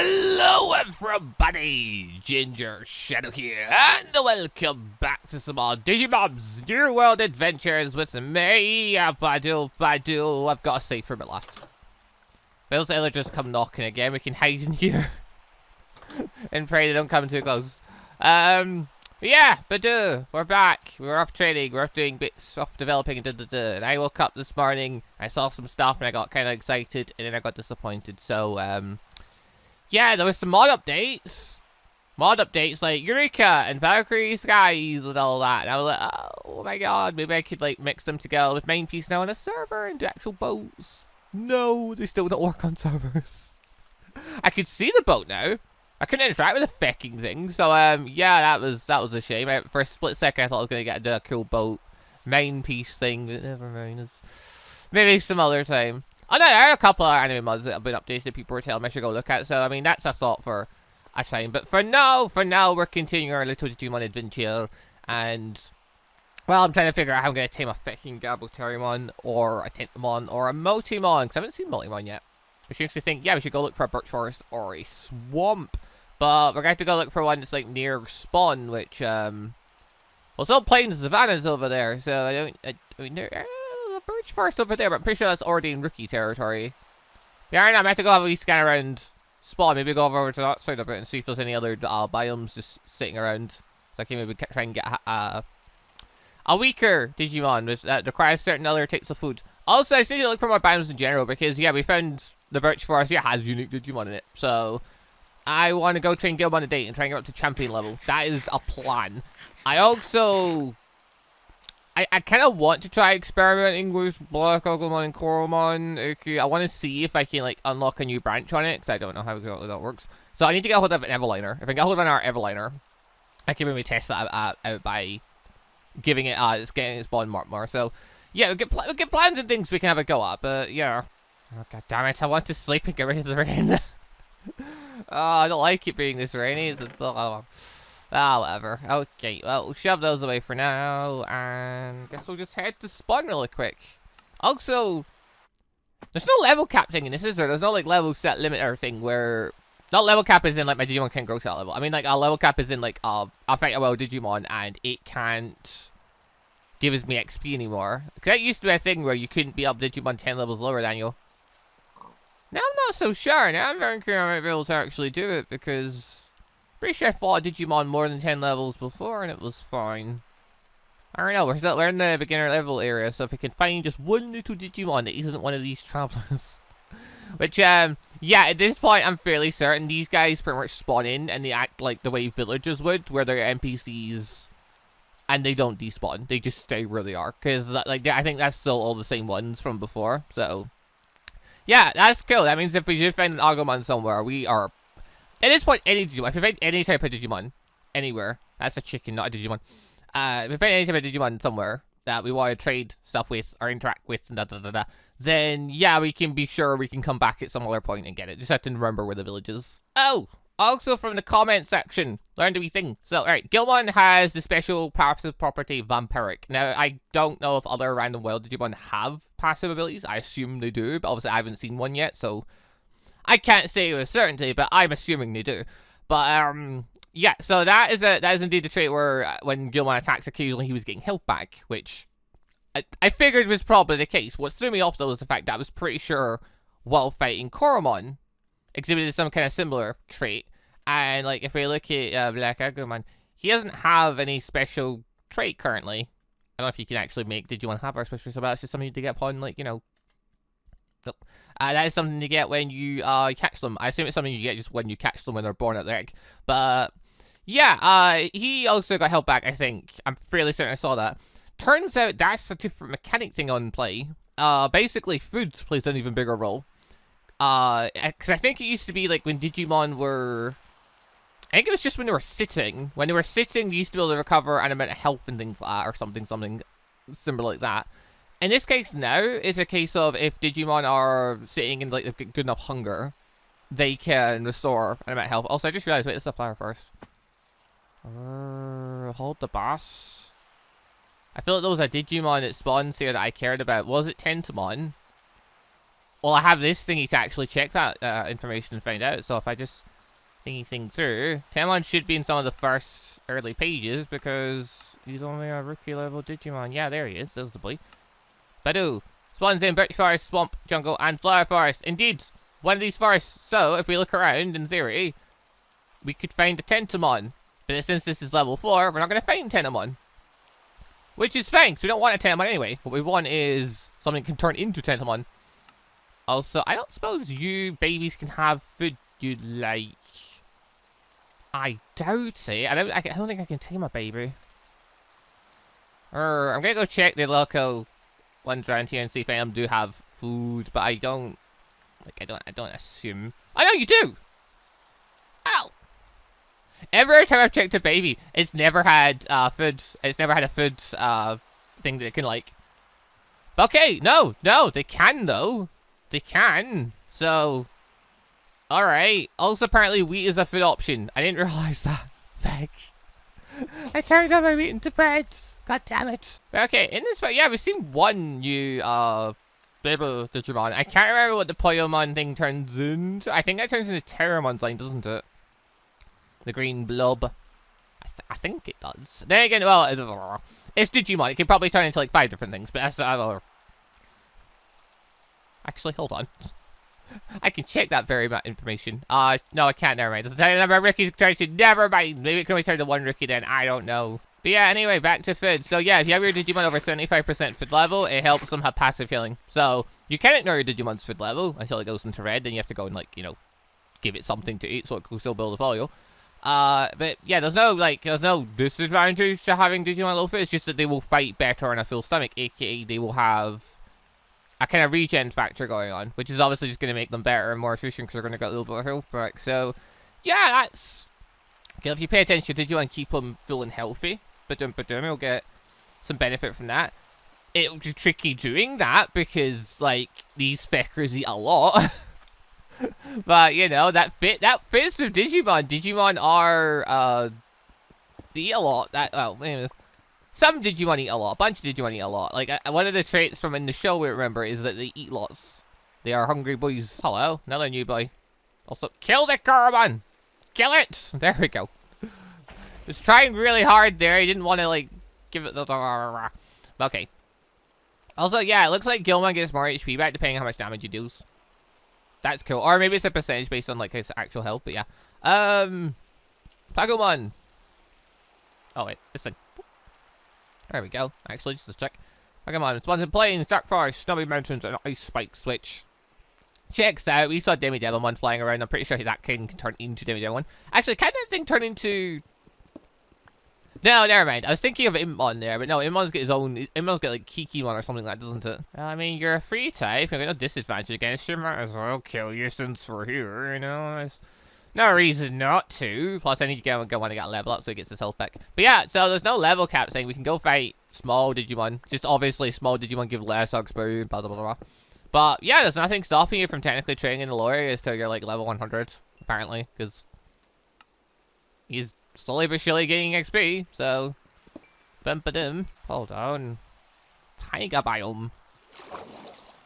Hello everybody, Gingershadow here, and welcome back to some more Digimobs New World Adventures with me, Badu. I've got to say for a bit last. Those villagers come knocking again, we can hide in here and pray they don't come too close. Yeah, Badu, we're back. We're off training, we're off doing bits, off developing, and I woke up this morning, I saw some stuff, and I got kind of excited, and then I got disappointed, so, yeah, there was some mod updates. Mod updates like Eureka and Valkyrie Skies and all that, and I was like, oh my god, maybe I could, like, mix them together with Main Piece now on a server and do actual boats. No, they still don't work on servers. I could see the boat now. I couldn't interact with the fecking thing, so yeah, that was a shame. For a split second, I thought I was gonna get a cool boat main piece thing, but never mind. Maybe some other time. Oh no, there are a couple of anime mods that have been updated that people were telling me I should go look at. So I mean, that's a thought for a time. But for now, we're continuing our little Digimon adventure, and well, I'm trying to figure out how I'm gonna tame a fecking Gaboterimon, or a Tentomon, or a Multimon, because I haven't seen Multimon yet. Which makes me think, yeah, we should go look for a birch forest or a swamp. But we're going to have to go look for one that's, like, near spawn, which, well, it's all plains and savannas over there, so I mean, there's a birch forest over there, but I'm pretty sure that's already in rookie territory. Yeah, right now, I'm going to have to go have a wee scan around spawn, maybe go over to that side of it and see if there's any other biomes just sitting around. So I can maybe try and get a weaker Digimon that requires certain other types of food. Also, I still need to look for more biomes in general, because, yeah, we found the birch forest, yeah, has unique Digimon in it, so I want to go train Gilmon a date and try and get up to champion level. That is a plan. I also, I kind of want to try experimenting with Black Goblin and Coromon. Okay, I want to see if I can, like, unlock a new branch on it, because I don't know how exactly that works. So I need to get a hold of an Evoliner. If I get a hold of an Evoliner, I can maybe test that out by giving it, getting its bond mark more. So, yeah, we'll get plans and things we can have a go at, but, yeah. Oh, god damn it, I want to sleep and get rid of the rain. Oh, I don't like it being this rainy. It's whatever. Okay, well, we'll shove those away for now, and guess we'll just head to spawn really quick. Also, there's no level cap thing in this, is there? There's no, like, level set limiter thing where... Not level cap is in, like, my Digimon can't grow to that level. I mean, like, a level cap is in, like, I'll fight a well Digimon, and it can't give me XP anymore. Because that used to be a thing where you couldn't be up Digimon 10 levels lower than you. Now I'm not so sure. Now I'm very curious I might be able to actually do it, because I'm pretty sure I fought a Digimon more than 10 levels before and it was fine. I don't know, we're in the beginner level area, so if we can find just one little Digimon that isn't one of these travelers. Which, yeah, at this point I'm fairly certain these guys pretty much spawn in and they act like the way villagers would, where they're NPCs and they don't despawn. They just stay where they are, because, like, I think that's still all the same ones from before, so... Yeah, that's cool. That means if we do find an Agumon somewhere, we are... At this point, any Digimon. If we find any type of Digimon anywhere... That's a chicken, not a Digimon. If we find any type of Digimon somewhere that we want to trade stuff with or interact with, and then, yeah, we can be sure we can come back at some other point and get it. Just have to remember where the village is. Oh! Also from the comment section, learned a wee thing. So, alright, Gilmon has the special passive property Vampiric. Now, I don't know if other random wild Digimon have passive abilities. I assume they do, but obviously I haven't seen one yet, so I can't say with certainty, but I'm assuming they do. But, yeah, so that is indeed the trait where when Gilmon attacks occasionally he was getting health back, which I figured was probably the case. What threw me off, though, was the fact that I was pretty sure while fighting Coromon exhibited some kind of similar trait. And, like, if we look at Black Agumon, he doesn't have any special trait currently. I don't know if you can actually make Digimon have our special, so that's just something to get upon, like, you know. Nope. That is something to get when you catch them. I assume it's something you get just when you catch them when they're born at their egg. But, yeah, he also got held back, I think. I'm fairly certain I saw that. Turns out that's a different mechanic thing on play. Basically, food plays an even bigger role. Because I think it used to be, like, when Digimon were... I think it was just when they were sitting. When they were sitting, they used to be able to recover an amount of health and things like that, or something similar like that. In this case now, it's a case of if Digimon are sitting in, like, they've got good enough hunger, they can restore an amount of health. Also, I just realized, wait, let's the flower first. Hold the boss. I feel like there was a Digimon that spawns here that I cared about. Was it Tentomon? Well, I have this thingy to actually check that information and find out. So if I just thinking things through. Tamon should be in some of the first early pages because he's only a rookie level Digimon. Yeah, there he is. There's the boy. Badoo. Spawns in birch forest, swamp, jungle, and flower forest. Indeed, one of these forests. So, if we look around, in theory, we could find a Tentomon. But since this is level 4, we're not going to find Tentomon. Which is fine, because we don't want a Tentomon anyway. What we want is something that can turn into Tentomon. Also, I don't suppose you babies can have food you like. I doubt it. I don't think I can tame a baby. I'm going to go check the local ones around here and see if any of them do have food, but I don't assume. I know you do! Ow! Every time I've checked a baby, it's never had food. It's never had a food thing that it can like. Okay, no, they can though. They can. So, all right. Also, apparently, wheat is a food option. I didn't realize that. Heck. I turned on my wheat into bread. God damn it. Okay, in this fight, yeah, we've seen one new baby Digimon. I can't remember what the Poyomon thing turns into. I think that turns into Terramon's line, doesn't it? The green blob. I think it does. Then again, well, it's Digimon. It can probably turn into like 5 different things, but that's not. Actually, hold on. I can check that very much information. No, I can't. Never mind. Doesn't tell you the number of rookies turn to. Never mind. Maybe it can only turn to 1 rookie then. I don't know. But yeah, anyway, back to food. So yeah, if you have your Digimon over 75% food level, it helps them have passive healing. So you can ignore your Digimon's food level until it goes into red, then you have to go and like, you know, give it something to eat so it can still build a folio. But yeah, there's no disadvantage to having Digimon low food. It's just that they will fight better on a full stomach, aka they will have a kind of regen factor going on, which is obviously just going to make them better and more efficient because they're going to get a little bit of health back. So yeah, that's okay. If you pay attention to Digimon, keep them full and healthy. You'll get some benefit from that. It'll be tricky doing that because like these feckers eat a lot. But you know that fits with Digimon. Digimon are they eat a lot. Some Digimon eat a lot. A bunch of Digimon eat a lot. Like one of the traits from in the show we remember is that they eat lots. They are hungry boys. Hello, another new boy. Also, kill the Goblin. Kill it. There we go. Was trying really hard there. He didn't want to like give it the. Okay. Also, yeah, it looks like Gilman gets more HP back depending on how much damage he deals. That's cool. Or maybe it's a percentage based on like his actual health, but yeah. Pagomon. Oh wait, this thing. There we go. Actually, just to check. Pagomon spawns in plains, dark forest, snowy mountains, and ice spike switch. Checks out. We saw Demi-Devilmon flying around. I'm pretty sure that can turn into Demi-Devilmon. Actually, can that thing turn into? No, never mind. I was thinking of Immon there, but no, Immon's got his own. Immon's got like Kikimon or something like that, doesn't it? I mean, you're a free type. You've got no disadvantage against you. Might as well kill you since we're here, you know? There's no reason not to. Plus, I need to go want to get a level up so he gets his health back. But yeah, so there's no level cap saying we can go fight small Digimon. Just obviously, small Digimon give less XP, blah, blah, blah, blah. But yeah, there's nothing stopping you from technically training in the lower areas till you're like level 100, apparently, because he's slowly but surely getting XP, so. Bum-ba-dum. Hold on. Tiger biome.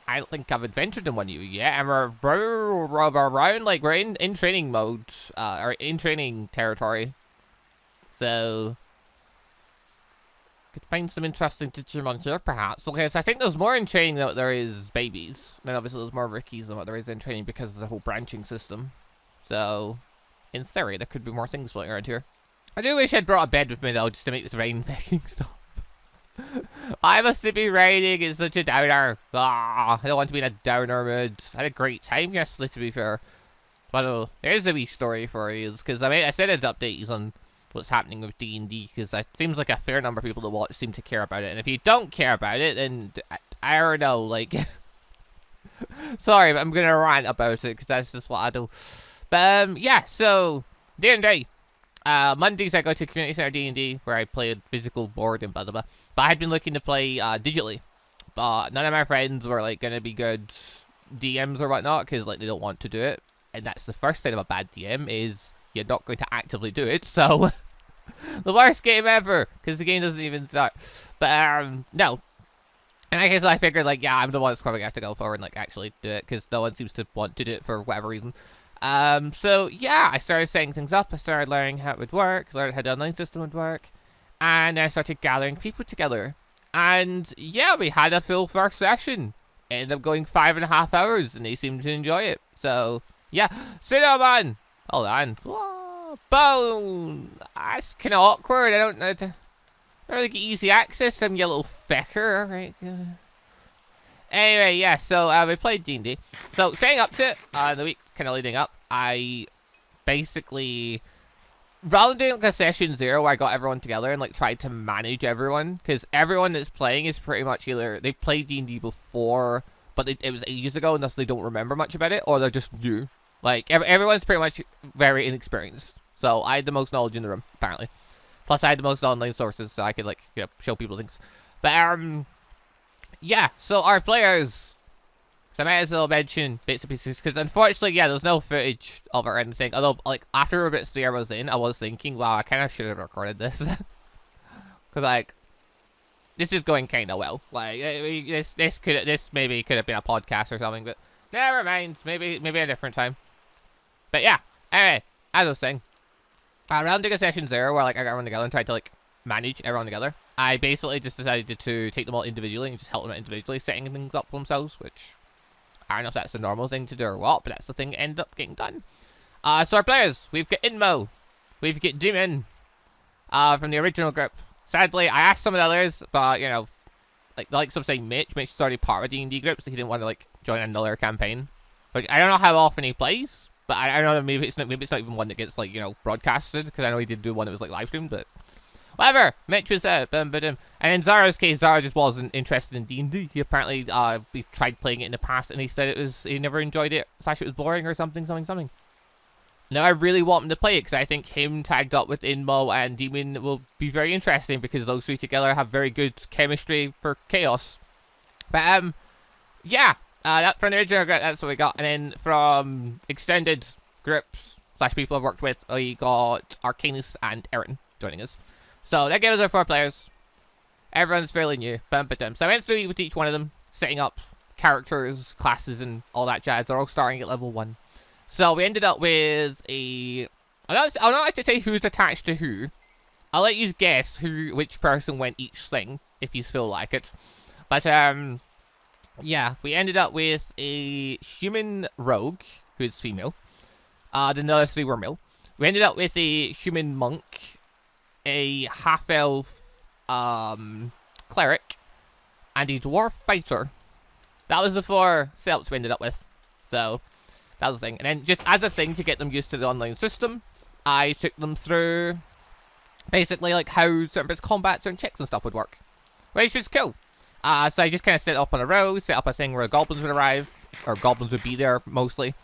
I don't think I've adventured in one of you yet, and we're around, like, we're in training mode, or in training territory. So. Could find some interesting Digimon here, perhaps. Okay, so I think there's more in training than there is babies. And obviously there's more rookies than what there is in training because of the whole branching system. So, in theory, there could be more things floating around here. I do wish I'd brought a bed with me, though, just to make this rain fucking stop. I must be raining, it's such a downer. I don't want to be in a downer mood. I had a great time yesterday, to be fair. But there's a wee story for you, because I said I'd update you on what's happening with D&D, because it seems like a fair number of people that watch seem to care about it. And if you don't care about it, then I don't know, like. Sorry, but I'm going to rant about it, because that's just what I do. But, yeah, so, D&D. Mondays I go to Community Center D&D, where I play a physical board and blah, blah, blah. But I had been looking to play digitally. But none of my friends were, like, going to be good DMs or whatnot, because, like, they don't want to do it. And that's the first sign of a bad DM, is you're not going to actively do it, so. The worst game ever, because the game doesn't even start. But, no. And I guess I figured, like, yeah, I'm the one that's probably going to have to go forward and, like, actually do it, because no one seems to want to do it for whatever reason. So yeah, I started setting things up. I started learning how it would work, learned how the online system would work, and then I started gathering people together. And yeah, we had a full first session. Ended up going 5.5 hours, and they seemed to enjoy it. So yeah, Cinnamon! Hold on. Whoa, Bone! That's kind of awkward. I don't really get easy access to him, you little fecker. Alright. Anyway, yeah, so we played D&D. So setting up to it, the week kind of leading up, I basically, rather than doing like a session 0 where I got everyone together and like tried to manage everyone, because everyone that's playing is pretty much either they played D&D before, but it was ages ago, and thus they don't remember much about it, or they're just new. Like everyone's pretty much very inexperienced. So I had the most knowledge in the room, apparently. Plus I had the most online sources, so I could like show people things. But yeah. So our players. So I might as well mention bits and pieces, because unfortunately, yeah, there's no footage of it or anything. Although, like, after a bit Sierra was in, I was thinking, wow, I kind of should have recorded this. Because, like, this is going kind of well. Like, this maybe could have been a podcast or something, but never mind. Maybe a different time. But yeah, anyway, as I was saying, around Digga Session 0, where, like, I got everyone together and tried to, like, manage everyone together, I basically just decided to take them all individually and just help them out individually, setting things up for themselves, which I don't know if that's the normal thing to do or what, but that's the thing that ended up getting done. So our players, we've got Inmo, we've got Demon, from the original group. Sadly, I asked some of the others, but, you know, like some saying Mitch is already part of a D&D group, so he didn't want to, like, join another campaign. Which, I don't know how often he plays, but I don't know, maybe it's not even one that gets, like, you know, broadcasted, because I know he did do one that was, like, live streamed, but whatever. Mitch was and in Zara's case, Zara just wasn't interested in D&D. He apparently he tried playing it in the past, and he said he never enjoyed it, / it was boring or something. Now I really want him to play it, because I think him tagged up with Inmo and Demon will be very interesting, because those three together have very good chemistry for chaos. But yeah, that from the original group, that's what we got. And then from extended groups / people I've worked with, we got Arcanus and Erin joining us. So that gives us our 4 players. Everyone's fairly new. So I went through with each one of them, setting up characters, classes, and all that jazz. They're all starting at level 1. So we ended up with a... I'll not like to say who's attached to who. I'll let you guess which person went each thing, if you feel like it. But, yeah, we ended up with a human rogue, who's female. The other 3 were male. We ended up with a human monk, a half-elf cleric, and a dwarf fighter. That was the 4 setups we ended up with. So, that was the thing. And then, just as a thing to get them used to the online system, I took them through, basically, like, how certain bits of combat, certain checks and stuff would work. Which was cool. So I just kind of set it up on a row, set up a thing where goblins would arrive, or goblins would be there, mostly.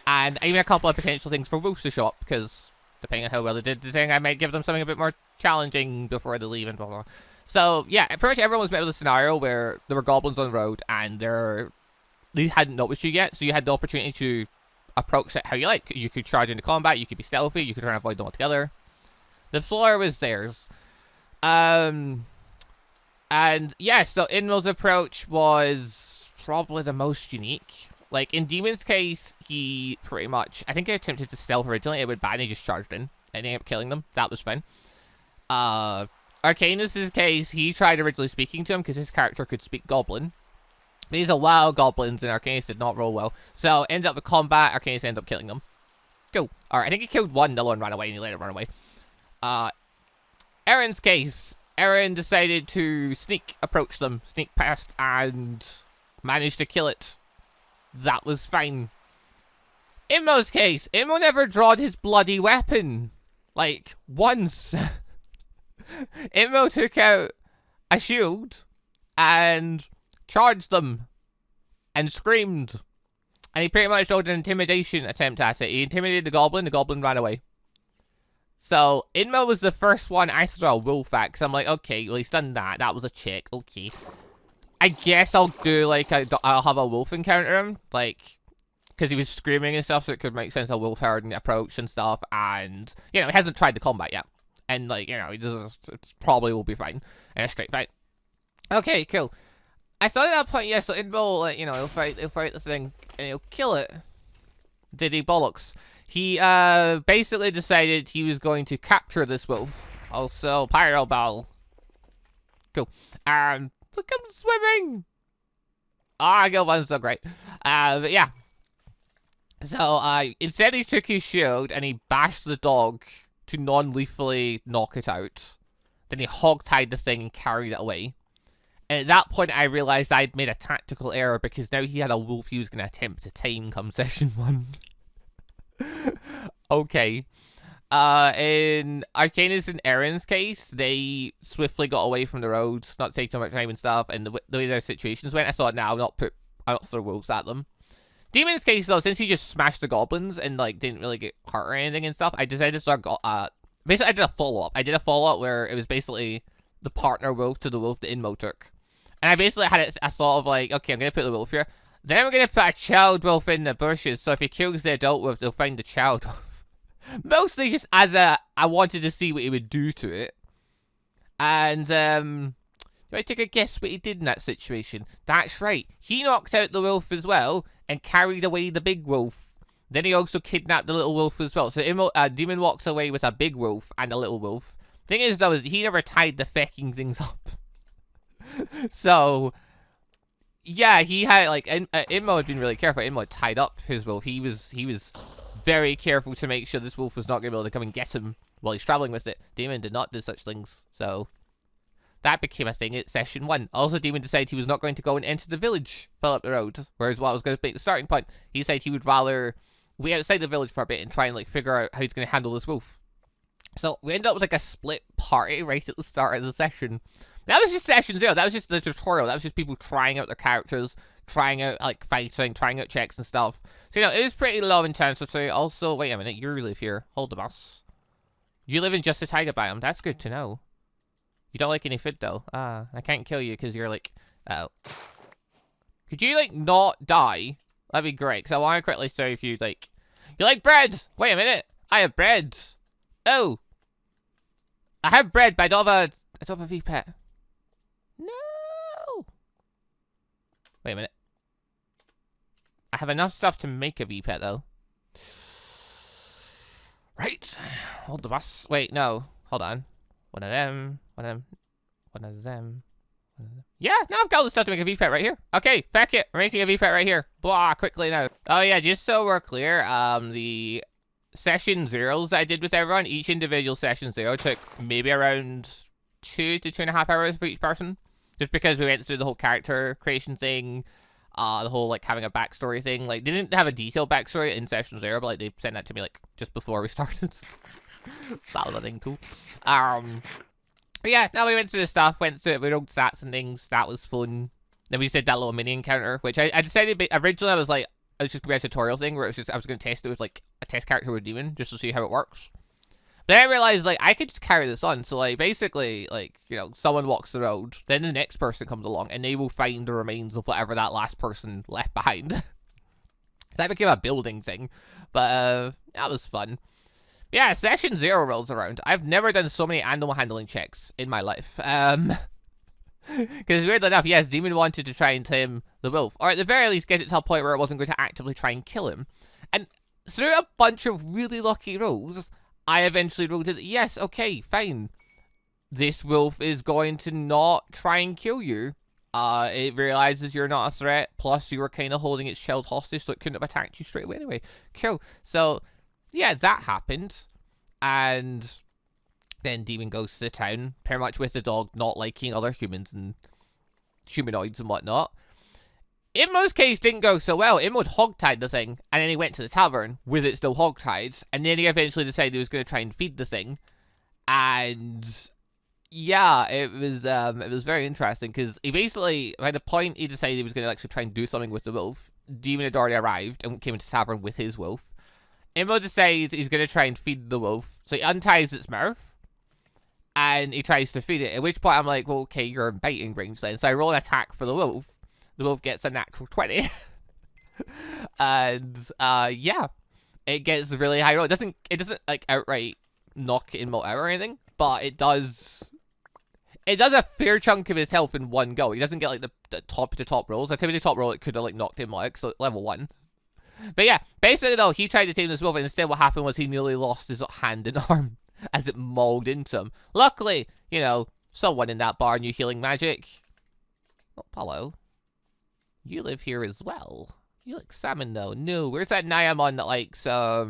And even a couple of potential things for wolves to show up, because depending on how well they did the thing, I might give them something a bit more challenging before they leave and blah, blah, blah. So, yeah, pretty much everyone was met with a scenario where there were goblins on the road, and they hadn't noticed you yet, so you had the opportunity to approach it how you like. You could charge into combat, you could be stealthy, you could try and avoid them altogether. The floor was theirs. And, yeah, so Inmo's approach was probably the most unique. Like, in Demon's case, he pretty much... I think he attempted to stealth originally, it went bad, and he just charged in. And he ended up killing them. That was fine. Arcanus' case, he tried originally speaking to him, because his character could speak Goblin. But he's a wild goblins, and Arcanus did not roll well. So, ended up with combat, Arcanus ended up killing them. Cool. Alright, I think he killed one, the other one ran away, and he let it run away. Erin's case, Erin decided to sneak past, and managed to kill it. That was fine. Immo's case, Immo never drawed his bloody weapon. Like, once. Immo took out a shield and charged them and screamed. And he pretty much rolled an intimidation attempt at it. He intimidated the goblin ran away. So, Inmo was the first one I saw a wolf at, because I'm like, okay, well, he's done that. That was a check, okay. I guess I'll do, like, I'll have a wolf encounter him, like, because he was screaming and stuff, so it could make sense a wolf herd and approach and stuff, and, you know, he hasn't tried the combat yet. And, like, you know, it probably will be fine in a straight fight. Okay, cool. I thought at that point, yeah, so Inmo, like, you know, he'll fight the thing, and he'll kill it. did he bollocks? He basically decided he was going to capture this wolf. Also, pyro ball. Cool. Look, I'm swimming. Ah, Goblin, so great. But yeah. So, instead he took his shield and he bashed the dog to non-lethally knock it out. Then he hog-tied the thing and carried it away. And at that point, I realized I'd made a tactical error because now he had a wolf he was going to attempt to tame come session 1. Okay. In Arcanus and Erin's case, they swiftly got away from the road, not take too much time and stuff, and the way their situations went, I thought, nah, I'll not throw wolves at them. Demon's case, though, since he just smashed the goblins and, like, didn't really get hurt or anything and stuff, I decided to start, basically, I did a follow-up. I did a follow-up where it was basically the partner wolf to the wolf that Inmo took. And I basically had it, I thought of, like, okay, I'm going to put the wolf here. Then we're going to put a child wolf in the bushes, so if he kills the adult wolf, they'll find the child wolf. Mostly just as I wanted to see what he would do to it. And, do I take a guess what he did in that situation? That's right. He knocked out the wolf as well and carried away the big wolf. Then he also kidnapped the little wolf as well. So Demon walks away with a big wolf and a little wolf. Thing is, though, is he never tied the fecking things up. So, yeah, he had, like, Inmo had been really careful. Inmo had tied up his wolf. He was very careful to make sure this wolf was not going to be able to come and get him while he's traveling with it. Demon did not do such things, so that became a thing at session 1. Also, Demon decided he was not going to go and enter the village, fill up the road, whereas what I was going to make the starting point, he said he would rather wait outside the village for a bit and try and, like, figure out how he's going to handle this wolf. So, we ended up with, like, a split party right at the start of the session. That was just session 0. That was just the tutorial. That was just people trying out their characters, trying out, like, fighting, trying out checks and stuff. So, you know, it was pretty low intensity. Also, wait a minute, you live here. Hold the bus. You live in just a taiga biome. That's good to know. You don't like any food, though. I can't kill you because you're, like, oh. Could you, like, not die? That'd be great, because I want to quickly say if you, like, you like bread? Wait a minute. I have bread. Oh. I have bread, but I don't have a V-pet. No. Wait a minute. I have enough stuff to make a V-pet, though. Right. Hold the bus. Wait, no. Hold on. One of them. Yeah, now I've got all the stuff to make a V-pet right here. Okay, feck it. We're making a V-pet right here. Blah, quickly now. Oh yeah, just so we're clear, the session 0s I did with everyone, each individual session 0 took maybe around 2 to 2.5 hours for each person. Just because we went through the whole character creation thing, the whole, like, having a backstory thing. Like, they didn't have a detailed backstory in session 0, but, like, they sent that to me, like, just before we started. That was a thing, too. But yeah, now we went through the stuff, went through it, we wrote stats and things, that was fun. Then we just did that little mini encounter, which I decided, originally I was like, it was just going to be a tutorial thing, where it was just, I was going to test it with, like, a test character with Demon, just to see how it works. But then I realized, like, I could just carry this on, so, like, basically, like, you know, someone walks the road, then the next person comes along, and they will find the remains of whatever that last person left behind. That became a building thing, but, that was fun. Yeah, session 0 rolls around. I've never done so many animal handling checks in my life. Because weirdly enough, yes, Demon wanted to try and tame the wolf. Or at the very least, get it to a point where it wasn't going to actively try and kill him. And through a bunch of really lucky rolls, I eventually rolled it. Yes, okay, fine. This wolf is going to not try and kill you. It realizes you're not a threat. Plus, you were kind of holding its child hostage, so it couldn't have attacked you straight away anyway. Cool. So yeah, that happened, and then Demon goes to the town, pretty much with the dog not liking other humans and humanoids and whatnot. Immo's case didn't go so well. Immo hogtied the thing, and then he went to the tavern with it still hogtied, and then he eventually decided he was going to try and feed the thing, and yeah, it was very interesting, because he basically, by the point he decided he was going to actually try and do something with the wolf, Demon had already arrived and came into the tavern with his wolf. Immo decides he's going to try and feed the wolf, so he unties its mouth, and he tries to feed it, at which point I'm like, well, okay, you're in biting range then, so I roll an attack for the wolf. The wolf gets a natural 20, and, yeah, it gets a really high roll. It doesn't, like, outright knock Immo out or anything, but it does a fair chunk of his health in one go. He doesn't get, like, the top-to-top rolls. I tell you the top roll, it could have, like, knocked him out, so level 1. But yeah, basically though, he tried to tame this wolf, and instead what happened was he nearly lost his hand and arm as it mauled into him. Luckily, you know, someone in that bar knew healing magic. Oh, hello. You live here as well. You like salmon though. No, where's that Nyamon that likes, Are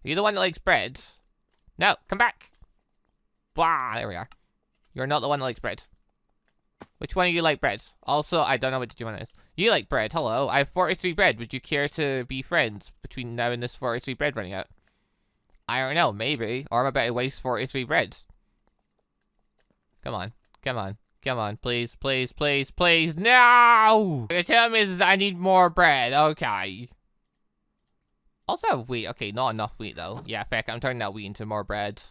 you the one that likes bread? No, come back. Blah, there we are. You're not the one that likes bread. Which one of you like bread? Also, I don't know what Digimon is. You like bread, hello. I have 43 bread. Would you care to be friends between now and this 43 bread running out? I don't know, maybe. Or I'm about to waste 43 bread. Come on, come on. Come on, please, please, please, please. No! What you're telling me is I need more bread. Okay. Also have wheat. Okay, not enough wheat, though. Yeah, feck, I'm turning that wheat into more bread.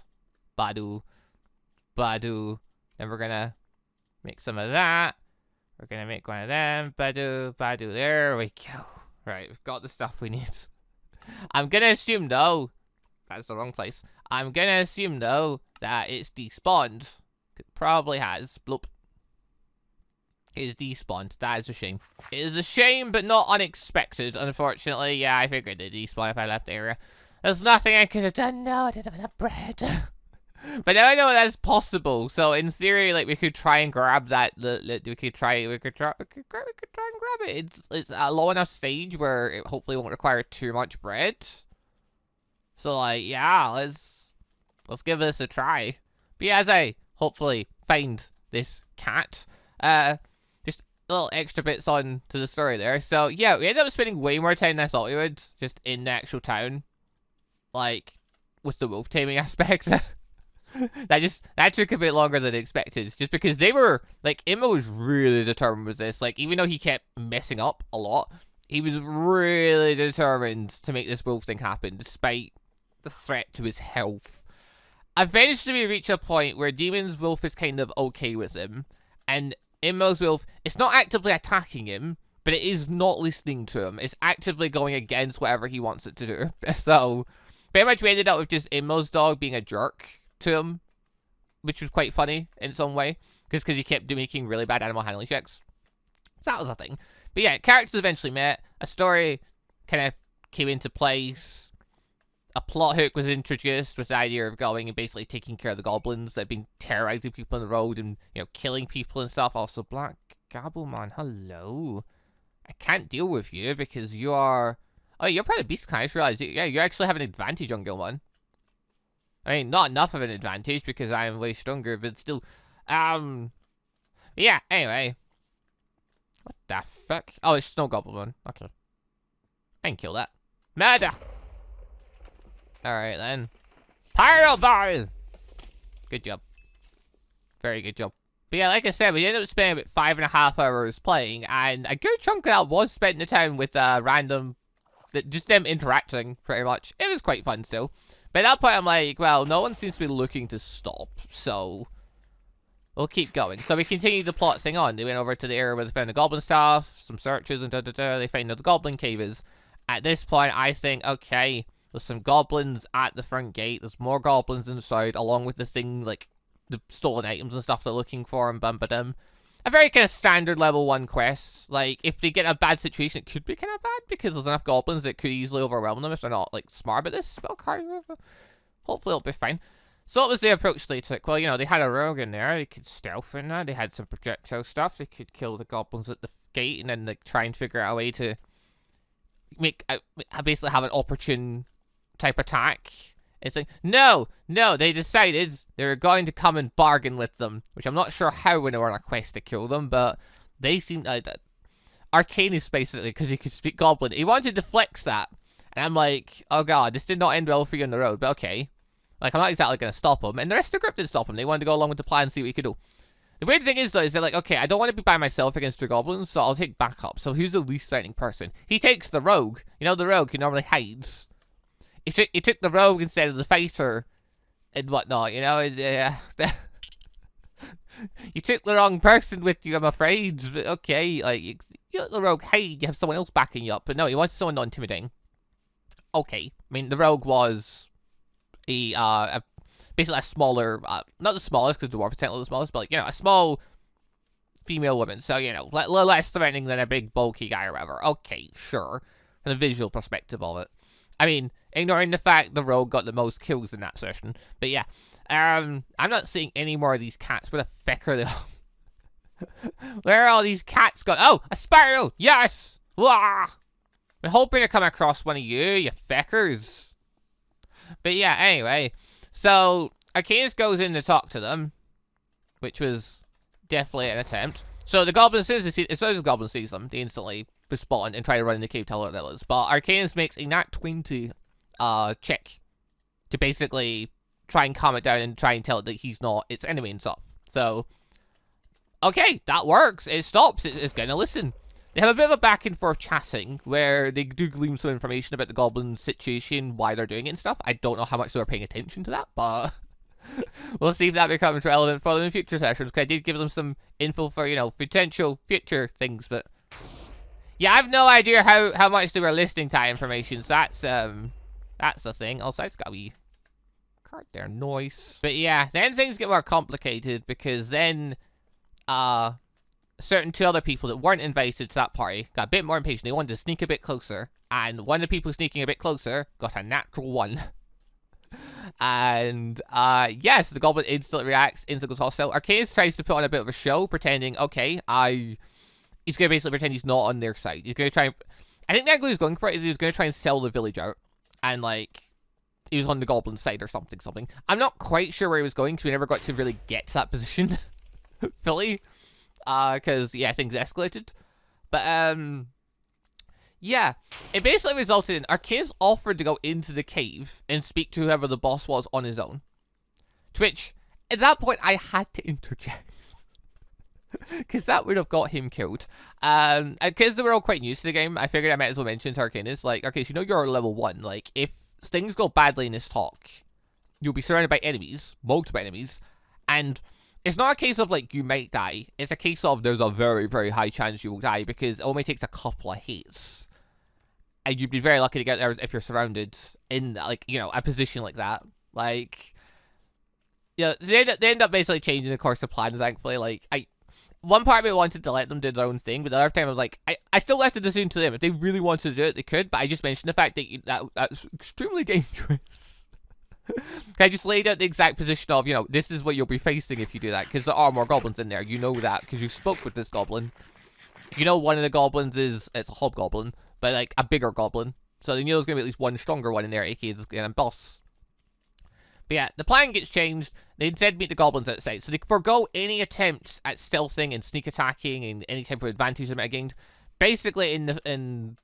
Badu. Badu. Then we're gonna make some of that. We're gonna make one of them. Badu, badu. There we go. Right, we've got the stuff we need. I'm gonna assume, though. That's the wrong place. I'm gonna assume, though, that it's despawned. It probably has. Bloop. It is despawned. That is a shame. It is a shame, but not unexpected, unfortunately. Yeah, I figured it'd despawn if I left the area. There's nothing I could have done. No, I didn't have enough bread. But now I know that's possible. So in theory, like, we could try and grab that. We could try and grab it. It's a low enough stage where it hopefully won't require too much bread. So like, yeah, let's give this a try. But yeah, as I hopefully find this cat, just little extra bits on to the story there. So yeah, we ended up spending way more time than I thought we would, just in the actual town, like with the wolf taming aspect. that took a bit longer than expected, just because they were like, Emma was really determined with this. Like, even though he kept messing up a lot, he was really determined to make this wolf thing happen, despite the threat to his health. Eventually we reach a point where Demon's wolf is kind of okay with him, and Immo's wolf, it's not actively attacking him, but it is not listening to him. It's actively going against whatever he wants it to do. So pretty much we ended up with just Immo's dog being a jerk to him, which was quite funny in some way, because he kept making really bad animal handling checks. So that was a thing. But yeah, characters eventually met, a story kind of came into place, a plot hook was introduced with the idea of going and basically taking care of the goblins that have been terrorizing people on the road and, you know, killing people and stuff. Also, Black Gobblemon, hello. I can't deal with you because you are... Oh, you're part of Beast Kind. I just realized, yeah, you actually have an advantage on Gilmon. I mean, not enough of an advantage because I am way stronger, but still. Yeah, anyway. What the fuck? Oh, it's Snow Goblin. Okay. I can kill that. Murder! Alright then. Pyro Ball! Good job. Very good job. But yeah, like I said, we ended up spending about 5.5 hours playing, and a good chunk of that was spent in the town with random... just them interacting, pretty much. It was quite fun still. But at that point, I'm like, well, no one seems to be looking to stop, so we'll keep going. So we continued the plot thing on. They went over to the area where they found the goblin stuff, some searches, and They found out the goblin cave is. At this point, I think, okay, there's some goblins at the front gate. There's more goblins inside, along with the thing, like, the stolen items and stuff they're looking for, and bum-ba-dum. A very kind of standard level 1 quest. Like, if they get in a bad situation, it could be kind of bad, because there's enough goblins that could easily overwhelm them if they're not, like, smart about this. Okay, hopefully it'll be fine. So what was the approach they took? Well, you know, they had a rogue in there. They could stealth in there. They had some projectile stuff. They could kill the goblins at the gate and then, like, try and figure out a way to make, basically have an opportune type attack. It's like, no, they decided they were going to come and bargain with them, which I'm not sure how when they were on a quest to kill them, but they seemed like that. Arcanus, basically, because he could speak Goblin. He wanted to flex that, and I'm like, oh god, this did not end well for you on the road, but okay. Like, I'm not exactly going to stop him, and the rest of the group didn't stop him. They wanted to go along with the plan and see what he could do. The weird thing is, though, is they're like, okay, I don't want to be by myself against the goblins, so I'll take backup. So who's the least threatening person? He takes the rogue. You know, the rogue who normally hides. He took the rogue instead of the fighter and whatnot, you know? You took the wrong person with you, I'm afraid. But okay, like, you let the rogue hide, you have someone else backing you up. But no, you wanted someone not intimidating. Okay. I mean, the rogue was basically a smaller, not the smallest, because the dwarf is technically the smallest, but, like, you know, a small female woman, so, you know, less threatening than a big bulky guy or whatever. Okay, sure. From the visual perspective of it. I mean, ignoring the fact the rogue got the most kills in that session. But yeah, I'm not seeing any more of these cats. Where the feck are they all? Where are all these cats gone? Oh, a sparrow! Yes! Wah! I'm hoping to come across one of you feckers. But yeah, anyway. So, Arcanus goes in to talk to them. Which was definitely an attempt. So the goblin says, as soon as the goblin sees them, they instantly respond and try to run in the cave to alert the others. But Arcanus makes a nat 20 check to basically try and calm it down and try and tell it that he's not its enemy and stuff. So, okay, that works. It stops. It's going to listen. They have a bit of a back and forth chatting where they do glean some information about the goblin situation, why they're doing it and stuff. I don't know how much they were paying attention to that, but we'll see if that becomes relevant for them in future sessions, because I did give them some info for, you know, potential future things, but yeah, I have no idea how much they were listening to that information, so that's the thing. Also, it's got a wee card there, noise. But yeah, then things get more complicated, because then, certain two other people that weren't invited to that party got a bit more impatient. They wanted to sneak a bit closer, and one of the people sneaking a bit closer got a natural 1. And, yes, the goblin instantly reacts, instantly goes hostile. Arcanus tries to put on a bit of a show, pretending, okay, he's going to basically pretend he's not on their side. He's going to try I think the angle he was going for is he was going to try and sell the village out, and, like, he was on the goblin side or something. I'm not quite sure where he was going, because we never got to really get to that position fully. Because, yeah, things escalated. But, yeah. It basically resulted in Arcanus offered to go into the cave and speak to whoever the boss was on his own. To which, at that point, I had to interject. Because that would have got him killed. Because they were all quite new to the game, I figured I might as well mention to Arcanus, like, okay, so you know you're level 1. Like, if things go badly in this talk, you'll be surrounded by enemies, multiple enemies, and it's not a case of, like, you might die. It's a case of there's a very, very high chance you will die, because it only takes a couple of hits. And you'd be very lucky to get there if you're surrounded in, like, you know, a position like that. Like, yeah, they end up basically changing the course of plan, thankfully. Like, one part of me wanted to let them do their own thing, but the other time I was like, I still left the decision to them. If they really wanted to do it, they could, but I just mentioned the fact that that's extremely dangerous. I just laid out the exact position of, you know, this is what you'll be facing if you do that, because there are more goblins in there. You know that, because you spoke with this goblin. You know one of the goblins it's a hobgoblin, but, like, a bigger goblin. So you know there's going to be at least one stronger one in there, aka the boss. But yeah, the plan gets changed. They instead meet the goblins outside. So they forgo any attempts at stealthing and sneak attacking and any type of advantage they might have gained. Basically, in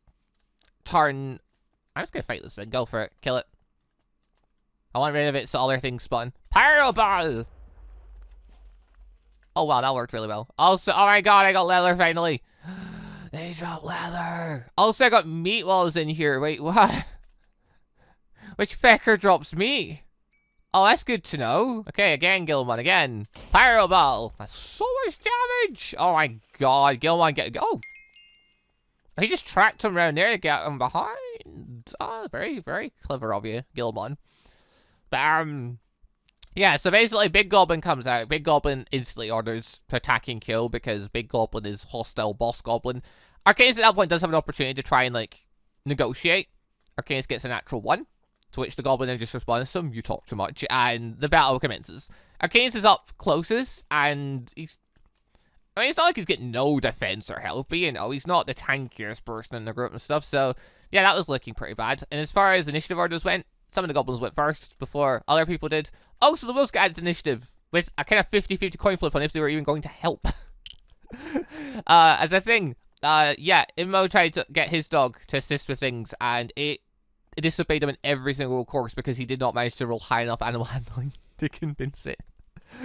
turn, I'm just going to fight this thing. Go for it. Kill it. I want rid of it so all their things spawn. Pyro Ball! Oh wow, that worked really well. Also, oh my god, I got leather finally. They dropped leather. Also, I got meat while I was in here. Wait, what? Which fecker drops meat? Oh, that's good to know. Okay, again, Gilmon, again. Pyro Ball. That's so much damage. Oh my god, Gilmon, oh. He just tracked him around there to get him behind. Oh, very, very clever of you, Gilmon. But, yeah, so basically Big Goblin comes out. Big Goblin instantly orders to attack and kill because Big Goblin is hostile boss Goblin. Arcanus at that point does have an opportunity to try and, like, negotiate. Arcanus gets a natural 1, to which the Goblin then just responds to him, you talk too much, and the battle commences. Arcanus is up closest, and it's not like he's getting no defense or help, but, you know, he's not the tankiest person in the group and stuff, so, yeah, that was looking pretty bad. And as far as initiative orders went, some of the goblins went first before other people did. Also, the wolves got added to initiative with a kind of 50-50 coin flip on if they were even going to help. As a thing, yeah, Immo tried to get his dog to assist with things, and it disobeyed him in every single course because he did not manage to roll high enough animal handling to convince it.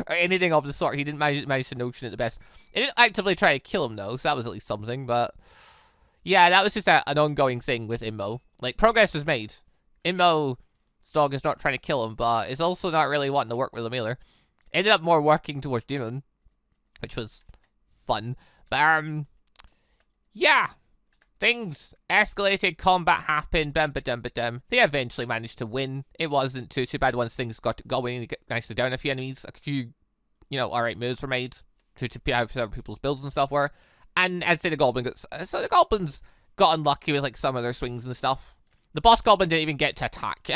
Or anything of the sort. He didn't manage to notion it the best. It didn't actively try to kill him, though, so that was at least something, but yeah, that was just an ongoing thing with Immo. Like, progress was made. Immo's dog is not trying to kill him, but it's also not really wanting to work with him either. Ended up more working towards Demon, which was fun. But, yeah. Things escalated, combat happened, bam-ba-dum-ba-dum. They eventually managed to win. It wasn't too bad once things got going. They managed to down a few enemies. A few, you know, alright moves were made. to how some people's builds and stuff were. And I'd say the Goblin got... So the Goblins got unlucky with, like, some of their swings and stuff. The boss Goblin didn't even get to attack.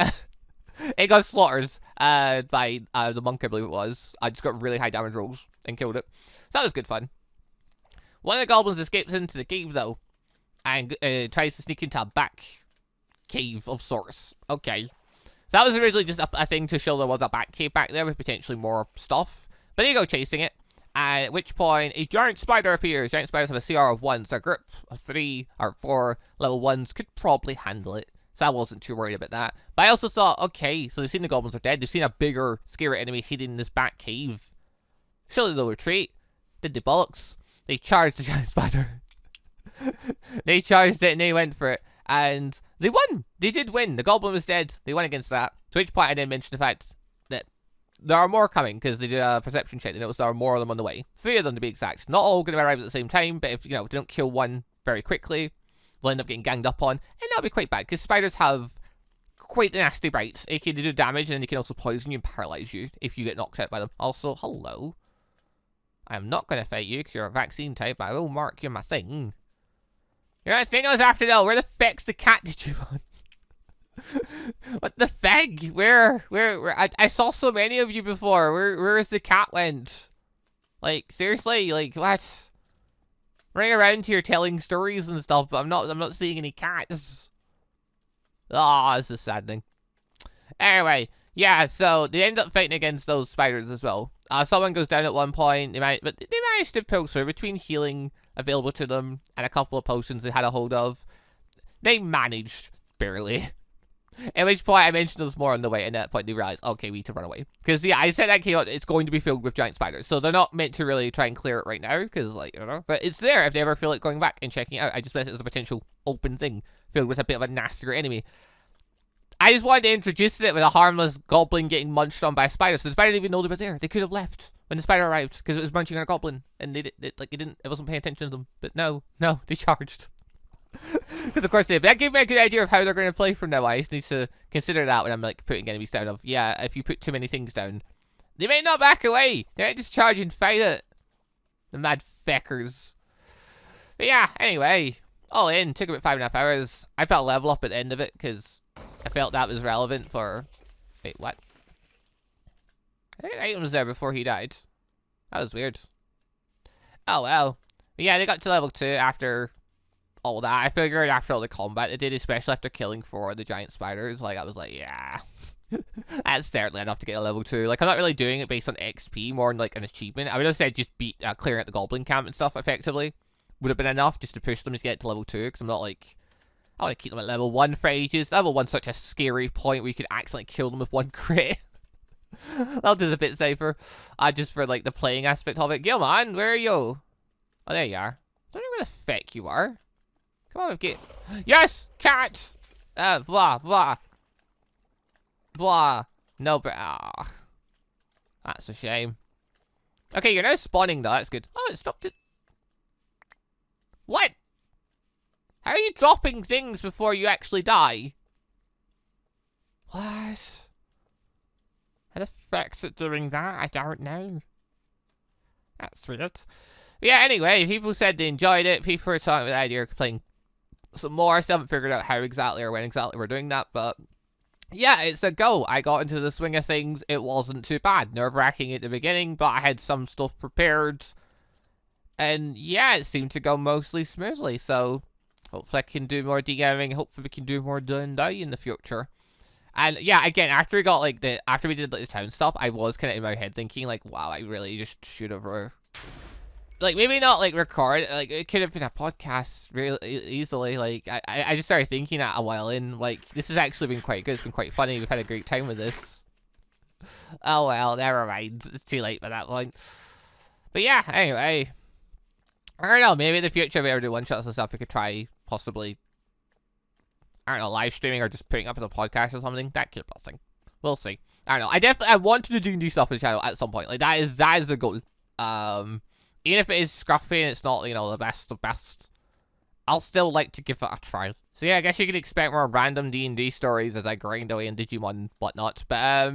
It got slaughtered by the monk, I believe it was. I just got really high damage rolls and killed it. So that was good fun. One of the Goblins escapes into the cave, though. And tries to sneak into a back cave of sorts. Okay. So that was originally just a thing to show there was a back cave back there with potentially more stuff. But they go chasing it. At which point, a giant spider appears. Giant spiders have a CR of 1, so a group of 3 or 4 level 1s could probably handle it. So I wasn't too worried about that. But I also thought, okay, so they've seen the Goblins are dead. They've seen a bigger, scary enemy hidden in this back cave. Surely they'll retreat. Did they bollocks? They charged the giant spider. They charged it and they went for it. And they won. They did win. The Goblin was dead. They won against that. To which point I then mentioned the fact that there are more coming, because they did a perception check. They noticed there are more of them on the way. 3 of them to be exact. Not all going to arrive at the same time, but if, you know, if they don't kill one very quickly, they'll end up getting ganged up on. And that'll be quite bad, because spiders have quite nasty bites. They can do damage, and then they can also poison you and paralyze you if you get knocked out by them. Also, hello. I'm not going to fight you, because you're a vaccine type. I will mark you my thing. You're not thing I was after, though. Where the feck's the cat Digimon? What the feg? Where? I saw so many of you before. Where is the cat went? Like, seriously? Like, what? Running around here telling stories and stuff, but I'm not seeing any cats. Ah, this is saddening. Anyway, yeah, so they end up fighting against those spiders as well. Someone goes down at one point, but they managed to pull through between healing available to them and a couple of potions they had a hold of. They managed, barely. At which point I mentioned those more on the way, and at that point they realized, okay, we need to run away. Because, yeah, I said that came out, it's going to be filled with giant spiders, so they're not meant to really try and clear it right now, because, like, I don't know. But it's there if they ever feel like going back and checking it out. I just meant it as a potential open thing, filled with a bit of a nastier enemy. I just wanted to introduce it with a harmless goblin getting munched on by a spider, so the spider didn't even know they were there. They could have left when the spider arrived, because it was munching on a goblin, and it wasn't paying attention to them. But no, they charged. Because of course that gave me a good idea of how they're going to play from now. I just need to consider that when I'm like putting enemies down. Of yeah, if you put too many things down, they may not back away. They might just charge and fight it. The mad feckers. But yeah, anyway, all in took about 5.5 hours. I felt level up at the end of it because I felt that was relevant for. Wait, what? I think Item was there before he died. That was weird. Oh well. But yeah, they got to level 2 after all that. I figured after all the combat they did, especially after killing 4 of the giant spiders, like, I was like, yeah. That's certainly enough to get a level 2. Like, I'm not really doing it based on XP, more than, like, an achievement. I would have said just beat, clearing out the goblin camp and stuff, effectively. Would have been enough just to push them to get to level 2, because I'm not, like, I want to keep them at level 1 for ages. Level 1's such a scary point where you could accidentally kill them with 1 crit. That is a bit safer. Just for, like, the playing aspect of it. Gilman, where are you? Oh, there you are. I don't know where the feck you are. Come on, get. Yes, cat. Blah blah blah. No, but that's a shame. Okay, you're now spawning though. That's good. Oh, it stopped it. What? How are you dropping things before you actually die? What? How the feck's it doing that? I don't know. That's weird. Yeah. Anyway, people said they enjoyed it. People were talking about the idea of playing some more. I still haven't figured out how exactly or when exactly we're doing that, but yeah, it's a go. I got into the swing of things. It wasn't too bad. Nerve-wracking at the beginning, but I had some stuff prepared. And yeah, it seemed to go mostly smoothly, so hopefully I can do more DMing. Hopefully we can do more D&D in the future. And yeah, again, after we got like after we did like the town stuff, I was kind of in my head thinking like, wow, I really just should have like, maybe not, like, record, like, it could have been a podcast really easily, like, I just started thinking that a while in, like, this has actually been quite good, it's been quite funny, we've had a great time with this. Oh well, never mind, it's too late by that point. But yeah, anyway, I don't know, maybe in the future if we ever do one-shots and stuff, we could try, possibly, I don't know, live streaming or just putting up as a podcast or something, that could be a thing. We'll see. I don't know, I wanted to do new stuff on the channel at some point, like, that is the goal. Even if it is scruffy and it's not, you know, the best of best, I'll still like to give it a try. So yeah, I guess you can expect more random D&D stories as I grind away in Digimon and whatnot. But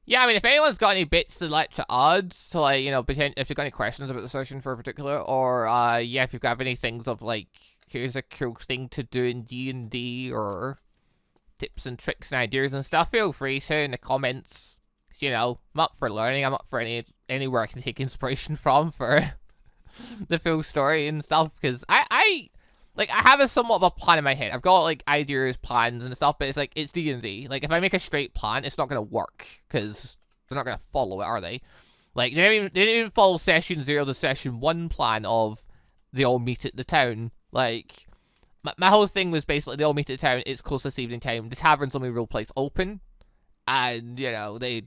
Yeah, I mean, if anyone's got any bits to like to add to like, you know, if you've got any questions about the session for a particular, or yeah, if you've got any things of like, here's a cool thing to do in D&D, or tips and tricks and ideas and stuff, feel free to in the comments. You know, I'm up for learning. I'm up for anywhere I can take inspiration from for the full story and stuff. Because I have a somewhat of a plan in my head. I've got like ideas, plans and stuff, but it's like it's D&D. Like if I make a straight plan, it's not gonna work because they're not gonna follow it, are they? Like they didn't even follow session 0 to session 1 plan of they all meet at the town. Like my whole thing was basically they all meet at the town. It's close to evening time. The tavern's only real place open, and you know the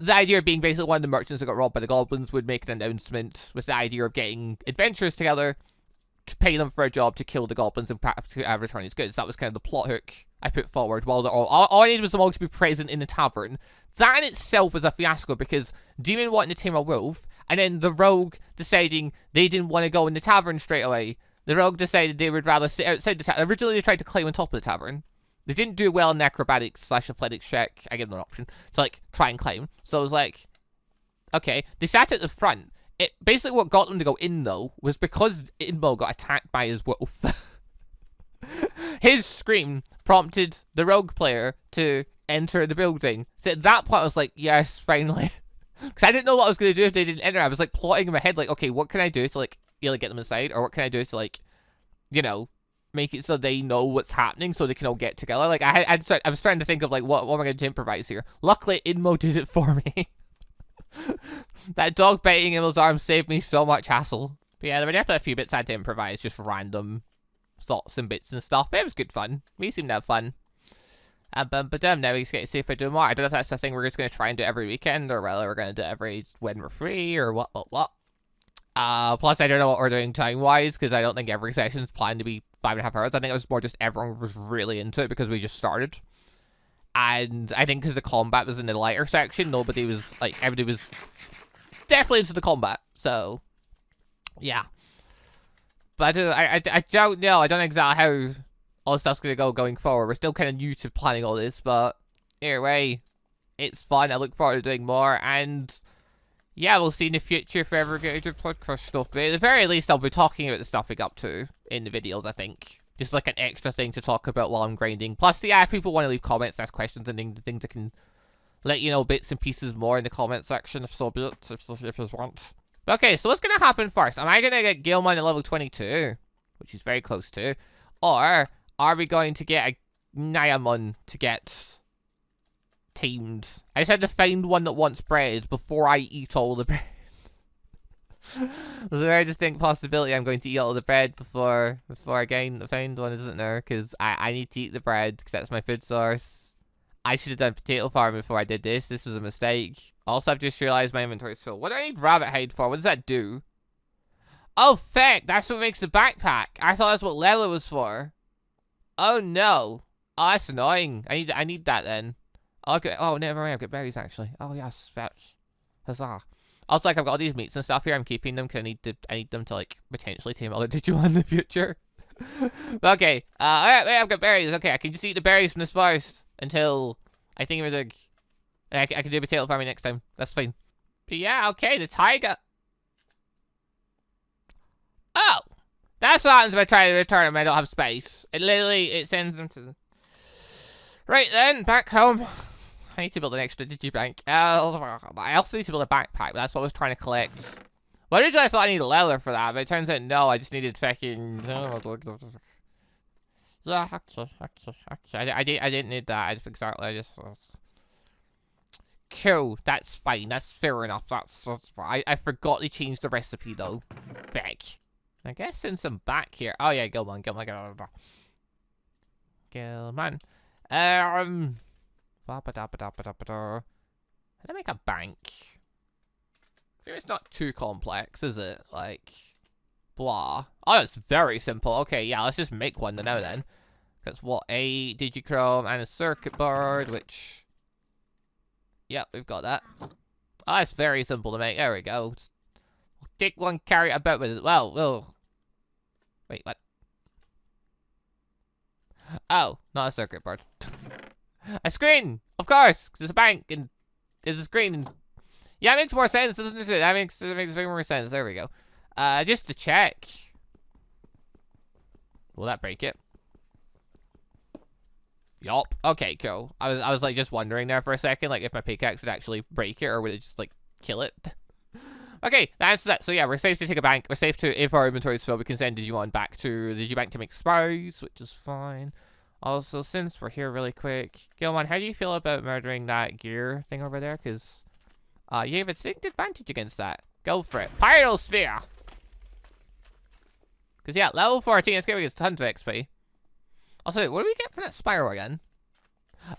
idea being basically one of the merchants that got robbed by the goblins would make an announcement with the idea of getting adventurers together to pay them for a job to kill the goblins and return his goods. That was kind of the plot hook I put forward. While all I needed was them all to be present in the tavern. That in itself was a fiasco because Demon wanted to tame a wolf, and then the rogue deciding they didn't want to go in the tavern straight away. The rogue decided they would rather sit outside the tavern. Originally, they tried to climb on top of the tavern. They didn't do well in acrobatics/athletics check. I gave them an option to like try and climb. So I was like, okay. They sat at the front. It basically what got them to go in though was because Inmo got attacked by his wolf. His scream prompted the rogue player to enter the building. So at that point I was like, yes, finally. Because I didn't know what I was going to do if they didn't enter. I was like plotting in my head like, okay, what can I do to like really get them inside, or what can I do to like, you know, make it so they know what's happening so they can all get together. Like I was trying to think of like what am I going to improvise here. Luckily Inmo did it for me. That dog biting Inmo's arm saved me so much hassle. But yeah, there were definitely a few bits I had to improvise, just random thoughts and bits and stuff. But it was good fun. We seemed to have fun. But now we just get to see if I do more. I don't know if that's the thing we're just going to try and do every weekend, or whether we're going to do it every when we're free, or what. Plus I don't know what we're doing time-wise, because I don't think every session's planned to be 5.5 hours. I think it was more just everyone was really into it because we just started. And I think because the combat was in the lighter section, everybody was definitely into the combat. So, yeah. But I don't know. I don't know exactly how all this stuff's going to go going forward. We're still kind of new to planning all this, but either way, it's fun. I look forward to doing more, and yeah, we'll see in the future if we ever get into podcast stuff. But at the very least, I'll be talking about the stuff we got up to in the videos, I think. Just like an extra thing to talk about while I'm grinding. Plus, yeah, if people want to leave comments, ask questions, and things I can let you know bits and pieces more in the comment section, if so be it, if you want. Okay, so what's going to happen first? Am I going to get Gilmon at level 22, which is very close to, or are we going to get a Nyamon to get tamed? I just had to find one that wants bread before I eat all the bread. There's a very distinct possibility I'm going to eat all the bread before I find one, isn't there? Because I need to eat the bread because that's my food source. I should have done potato farming before I did this. This was a mistake. Also, I've just realized my inventory's full. What do I need rabbit hide for? What does that do? Oh, feck! That's what makes the backpack. I thought that's what Lela was for. Oh, no. Oh, that's annoying. I need that then. Okay. Oh, never mind. I've got berries, actually. Oh, yes. Fetch. Huzzah. Also, like, I've got all these meats and stuff here. I'm keeping them because I need them to, like, potentially tame other Digimon in the future. Okay. Alright, wait, I've got berries. Okay, I can just eat the berries from this forest until I think it was like I can do potato farming next time. That's fine. But yeah, okay, the tiger. Oh! That's what happens if I try to return them and I don't have space. It sends them to... Right then, back home. I need to build an extra digibank. I also need to build a backpack, but that's what I was trying to collect. Well, originally I thought I needed a leather for that, but it turns out no, I just needed fucking... Yeah, okay. I didn't need that. Exactly. Cool. That's fine. That's fair enough. That's fine. I forgot they changed the recipe though. Feck. I guess since I'm back here. Oh yeah, go on. How do I make a bank? It's not too complex, is it? Like, blah. Oh, it's very simple. Okay, yeah, let's just make one now then. That's what, a digichrome and a circuit board, which... Yep, we've got that. Oh, it's very simple to make. There we go. Just take one, carry it about with it. Well, wait, what? Oh, not a circuit board. A screen! Of course! 'Cause it's a bank and Because it's green. Yeah, it makes more sense, doesn't it? That makes way more sense. There we go. Just to check. Will that break it? Yup. Okay, cool. I was like just wondering there for a second, like if my pickaxe would actually break it or would it just like kill it? Okay, that's that. So yeah, we're safe to take a bank. We're safe to, if our inventory is filled, we can send Digimon back to the Digibank to make spies, which is fine. Also, since we're here really quick, Gilmon, how do you feel about murdering that gear thing over there? Because you have a distinct advantage against that. Go for it. Pyrosphere! Because yeah, level 14, it's giving us tons of XP. Also, what do we get from that spiral again?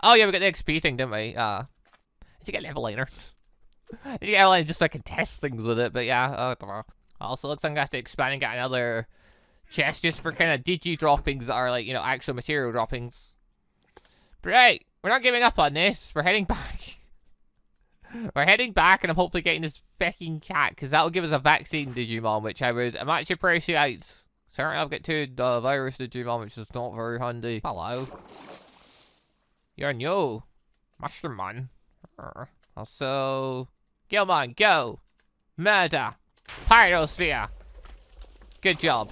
Oh yeah, we got the XP thing, didn't we? Did you get level liner? Did you get level liner just so I can test things with it? But yeah, also looks like I'm gonna have to expand and get another chest just for kind of digi droppings that are like, you know, actual material droppings. But right, we're not giving up on this. We're heading back. We're heading back, and I'm hopefully getting this fucking cat, because that'll give us a vaccine Digimon, which I'm actually appreciate. Certainly I've got 2 virus Digimon, which is not very handy. Hello. You're new. Mushroomon. Also, Gilmon, go. Murder. Pyrosphere. Good job.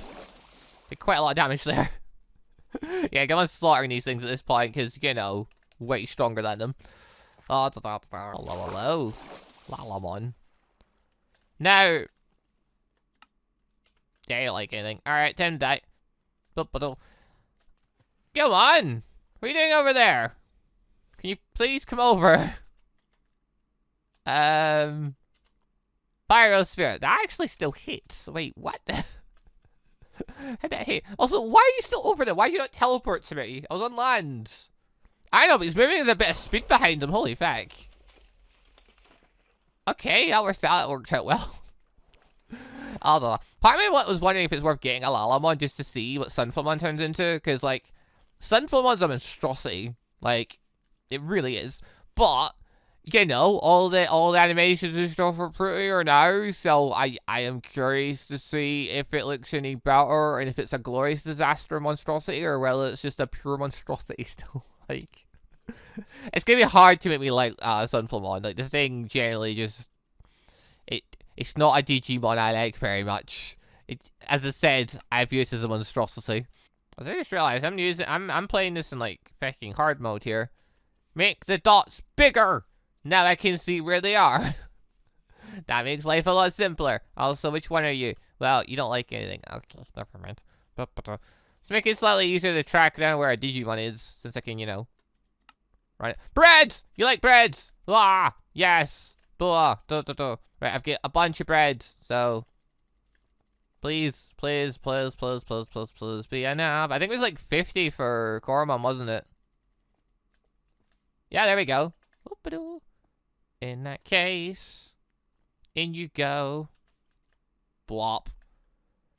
Did quite a lot of damage there. Yeah, Gilmon's slaughtering these things at this point, because, you know, way stronger than them. Oh, hello. Lalamon. Now. Yeah, you like anything. Alright, time to die. Come on! What are you doing over there? Can you please come over? Pyrosphere. That actually still hits. Wait, what? How'd that hit? Also, why are you still over there? Why did you not teleport to me? I was on land. I know, but he's moving with a bit of speed behind him. Holy fuck. Okay, that worked out well. Although, part of me was wondering if it's worth getting a Lalamon just to see what Sunflowmon turns into, because, like, Sunflowmon's a monstrosity. Like, it really is. But, you know, all the animations and stuff are prettier now, so I am curious to see if it looks any better, and if it's a glorious disaster monstrosity, or whether it's just a pure monstrosity still. Like, it's gonna be hard to make me like Sunflowmon. Like, the thing generally just... It's not a Digimon I like very much. As I said, I view it as a monstrosity. I just realized I'm playing this in like fucking hard mode here. Make the dots bigger! Now I can see where they are. That makes life a lot simpler. Also, which one are you? Well, you don't like anything. Okay, never mind. Let's make it slightly easier to track down where a Digimon is, since I can, you know. Right. Bread! You like bread! Ah! Yes! Blah! Right, I've got a bunch of bread, so... Please be enough. I think it was like 50 for Koromon, wasn't it? Yeah, there we go. In that case... In you go. Blop.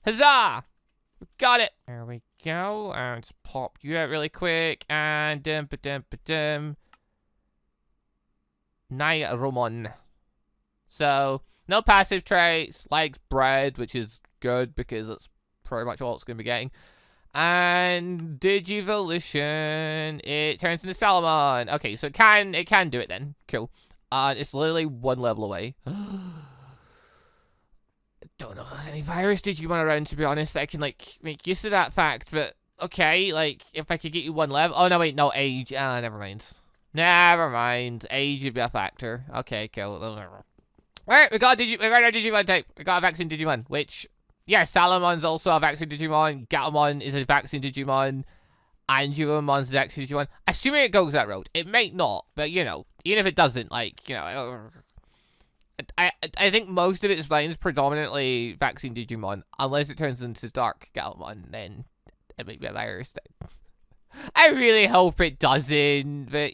Huzzah! We got it! There we go. And let's pop you out really quick. And Zaromaru. So, no passive traits, likes bread, which is good because that's pretty much all it's going to be getting. And Digivolution, it turns into Salomon. Okay, so it can do it then. Cool. It's literally 1 level away. I don't know if there's any virus Digimon around, to be honest. I can, like, make use of that fact, but okay, like, if I could get you 1 level. Oh, no, wait, no, age. Never mind. Never mind. Age would be a factor. Okay, cool. Alright, we got our Digimon type. We got a vaccine Digimon, which, yeah, Salomon's also a vaccine Digimon. Gatomon is a vaccine Digimon. Anbumon's a vaccine Digimon. Assuming it goes that road. It might not, but, you know, even if it doesn't, like, you know, I think most of its lines predominantly vaccine Digimon, unless it turns into Dark Gatomon, then it might be a virus type. I really hope it doesn't, but,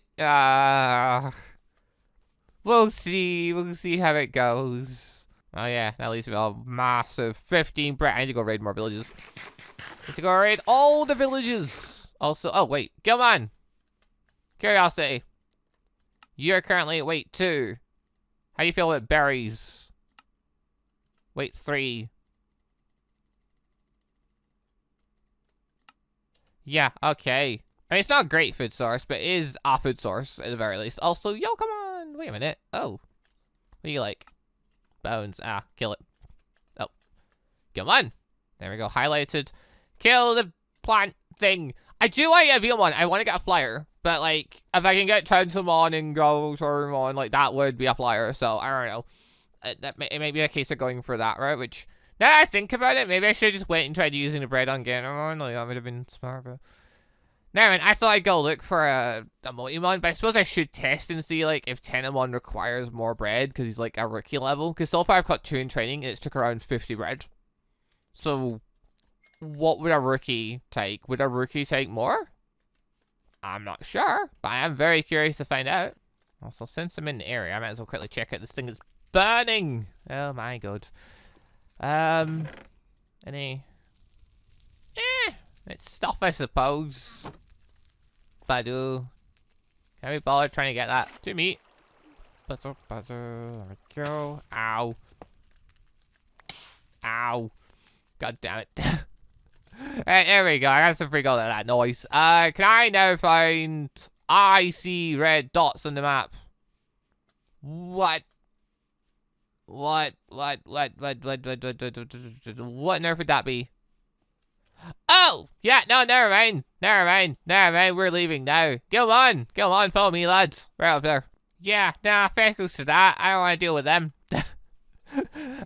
we'll see. We'll see how it goes. Oh, yeah. That leaves me a massive 15 bread. I need to go raid more villages. I need to go raid all the villages. Also, oh, wait. Come on. Curiosity. You're currently at weight 2. How do you feel about berries? Weight 3. Yeah, okay. I mean, it's not a great food source, but it is a food source, at the very least. Also, yo, come on. Wait a minute. Oh. What do you like? Bones. Ah, kill it. Oh. Come on. There we go. Highlighted. Kill the plant thing. I do like a Veilmon. I want to get a flyer. But, like, if I can get Tentomon and Zaromaru, like, that would be a flyer. So, I don't know. It may be a case of going for that, right? Which, now that I think about it, maybe I should have just went and tried using the bread on Gingershadow. Like, that would have been smart, but... Now, I thought I'd go look for a Multimon, but I suppose I should test and see, like, if Tentomon requires more bread, because he's, like, a rookie level. Because so far I've got 2 in training, and it's took around 50 bread. So, what would a rookie take? Would a rookie take more? I'm not sure, but I am very curious to find out. Also, since I'm in the area, I might as well quickly check out this thing that's burning. Oh my god. Any... it's stuff, I suppose. Badu. Can we bother trying to get that to me? There we go. Ow. Ow. God damn it. Alright, there we go. I got some free gold out of that noise. Can I now find... I see red dots on the map. What? What on earth would that be? Oh! Yeah, no, never mind. We're leaving now. Go on, follow me, lads. Right up there. Yeah, nah, fair goes to that. I don't want to deal with them.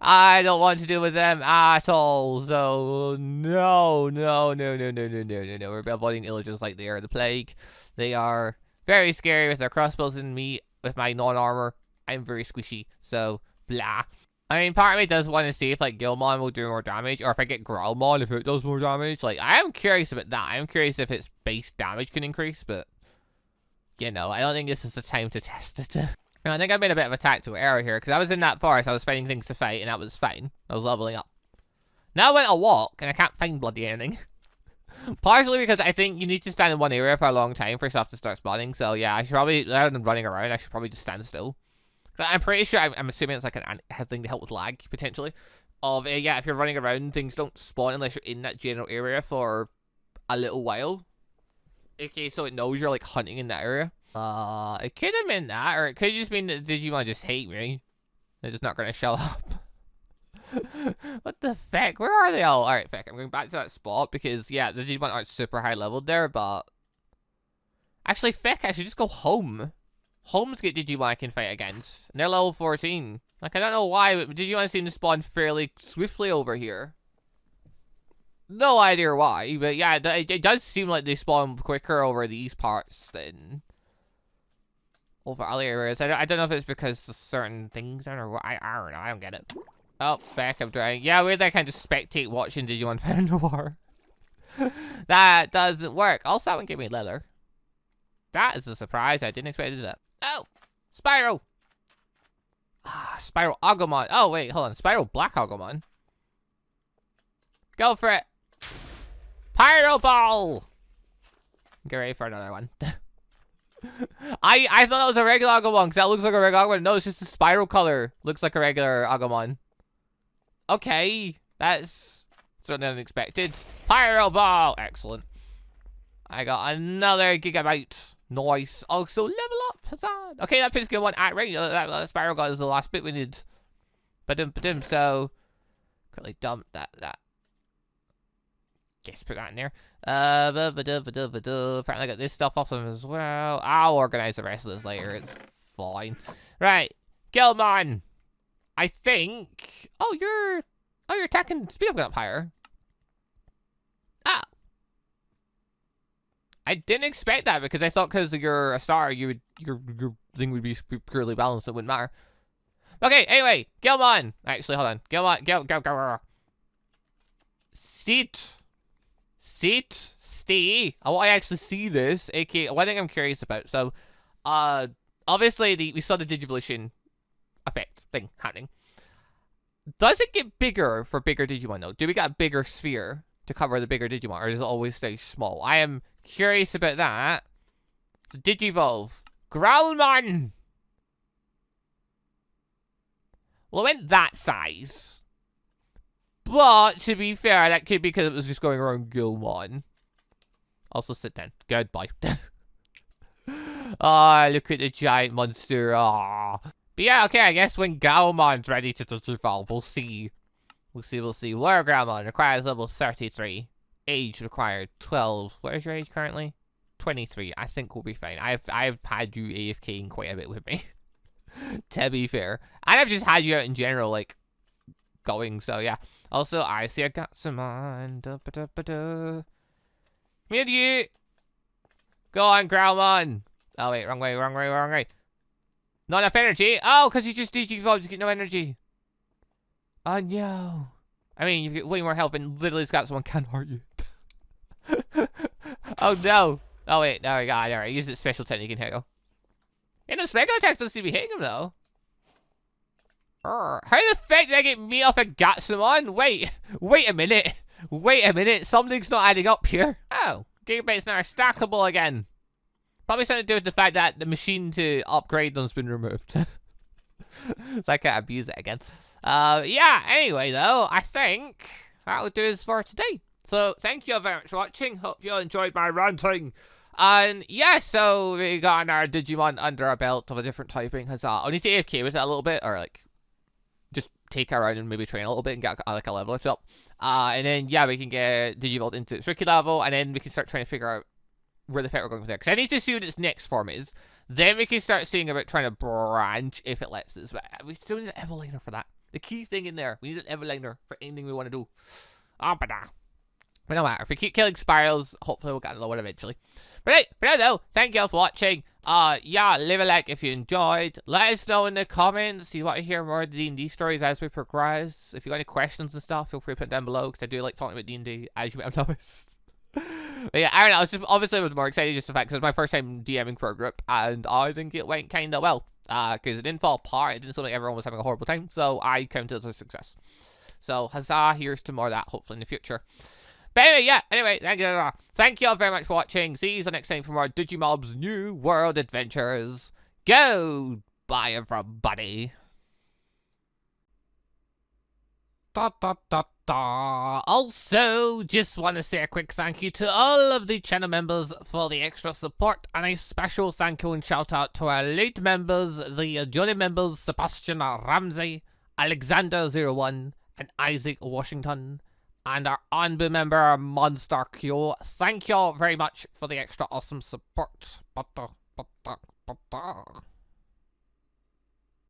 I don't want to deal with them at all. So, no. We're avoiding illagers like they are the plague. They are very scary with their crossbows and me with my non-armor. I'm very squishy, so blah. I mean, part of me does want to see if, like, Gilmon will do more damage, or if I get Growlmon, if it does more damage. Like, I am curious about that. I'm curious if its base damage can increase, but, you know, I don't think this is the time to test it. I think I made a bit of a tactical error here, because I was in that forest, I was finding things to fight, and that was fine. I was leveling up. Now I went a walk, and I can't find bloody anything. Partially because I think you need to stand in one area for a long time for stuff to start spawning, so yeah, I should probably, rather than running around, I should probably just stand still. I'm pretty sure, I'm assuming it's like a thing to help with lag, potentially. Yeah, if you're running around, things don't spawn unless you're in that general area for a little while. Okay, so it knows you're, like, hunting in that area. It could have been that, or it could just mean that Digimon just hate me. They're just not gonna show up. What the feck? Where are they all? Alright, feck, I'm going back to that spot, because, yeah, the Digimon aren't super high leveled there, but... Actually, feck, I should just go home. Homes get Digimon I can fight against, and they're level 14. Like, I don't know why, but Digimon seem to spawn fairly swiftly over here. No idea why, but yeah, it does seem like they spawn quicker over these parts than over other areas. I don't know if it's because of certain things, I don't know, I don't know, I don't get it. Oh, feck, I'm trying. Yeah, weird that I can just spectate watching Digimon fight war. That doesn't work. Also, that one gave me leather. That is a surprise, I didn't expect to do that. Oh! Spyro! Ah, Spyro Agumon. Oh, wait, hold on. Spyro Black Agumon. Go for it! Pyro Ball! Get ready for another one. I thought that was a regular Agumon, because that looks like a regular Agumon. No, it's just a Spyro color. Looks like a regular Agumon. Okay. That's certainly unexpected. Pyro Ball! Excellent. I got another gigabyte. Nice. Also, level up. Huzzah. Okay, that pit's good one. Right, that Spyro God is the last bit we need. Ba-dum. So, quickly dump that. Guess put that in there. Apparently I got this stuff off them as well. I'll organize the rest of this later. It's fine. Right. Gilmon. I think... Oh, you're attacking... Speed up went up higher. Ah. I didn't expect that because I thought because you're a star, your thing would be purely balanced. It wouldn't matter. Okay, anyway, Gilmon. Actually, hold on. Gilmon, go. Stay. I want to actually see this. aka, one thing I'm curious about. So, obviously we saw the Digivolution effect thing happening. Does it get bigger for bigger Digimon though? Do we got a bigger sphere to cover the bigger Digimon, or does it always stay small? I am curious about that. So Digivolve. Growlmon! Well, it went that size. But, to be fair, that could be because it was just going around Gilmon. Also, sit down. Goodbye. Oh, look at the giant monster. Oh. But yeah, okay, I guess when Galmon's ready to digivolve, we'll see. We'll see. Where Galmon requires level 33. Age required 12. What is your age currently? 23. I think we'll be fine. I've had you AFKing quite a bit with me. To be fair. And I've just had you out in general, like, going, so yeah. Also, I see I got some on. Come here, you. Go on, Growlmon. Oh, wait, wrong way. Not enough energy. Oh, because you just digivolved, you get no energy. Oh, no. I mean, you get way more health and literally got someone can hurt you. Oh, no. Oh, wait. There we go. All right. Use the special technique in here. Go. Yeah, no, regular attacks don't seem to be hitting him, though. How the fuck did I get me off a Gatsumon? Wait a minute. Something's not adding up here. Oh, Gigabyte's now stackable again. Probably something to do with the fact that the machine to upgrade them's been removed. So I can't abuse it again. Yeah, anyway, though, I think that'll do us for today. So, thank you all very much for watching. Hope you all enjoyed my ranting. And, yeah, so we got our Digimon under our belt of a different typing. I need to AFK with it a little bit, or, like, just take her around and maybe train a little bit and get, like, a level up. And then, yeah, we can get Digivolve into its rookie level, and then we can start trying to figure out where the fuck we're going from there. Because I need to see what its next form is. Then we can start seeing about trying to branch if it lets us. But we still need an Evoliner for that. The key thing in there, we need an Evoliner for anything we want to do. But no matter. If we keep killing spirals, hopefully we'll get another one eventually. But hey, for now though, thank you all for watching. Yeah, leave a like if you enjoyed. Let us know in the comments if you want to hear more D&D stories as we progress. If you got any questions and stuff, feel free to put them down below, because I do like talking about D&D, as you might have noticed. But yeah, I don't know, it's just, obviously I was more excited just the fact, because it was my first time DMing for a group, and I think it went kind of well. Because it didn't fall apart, it didn't seem like everyone was having a horrible time, so I counted it as a success. So, huzzah, here's to more of that, hopefully in the future. But anyway, yeah, thank you all very much for watching. See you next time for more Digimobs New World Adventures. Goodbye, everybody. Also, just want to say a quick thank you to all of the channel members for the extra support, and a special thank you and shout out to our late members, the Johnny members Sebastian Ramsey, Alexander01, and Isaac Washington, and our ANBU member MonsterQ. Thank you all very much for the extra awesome support.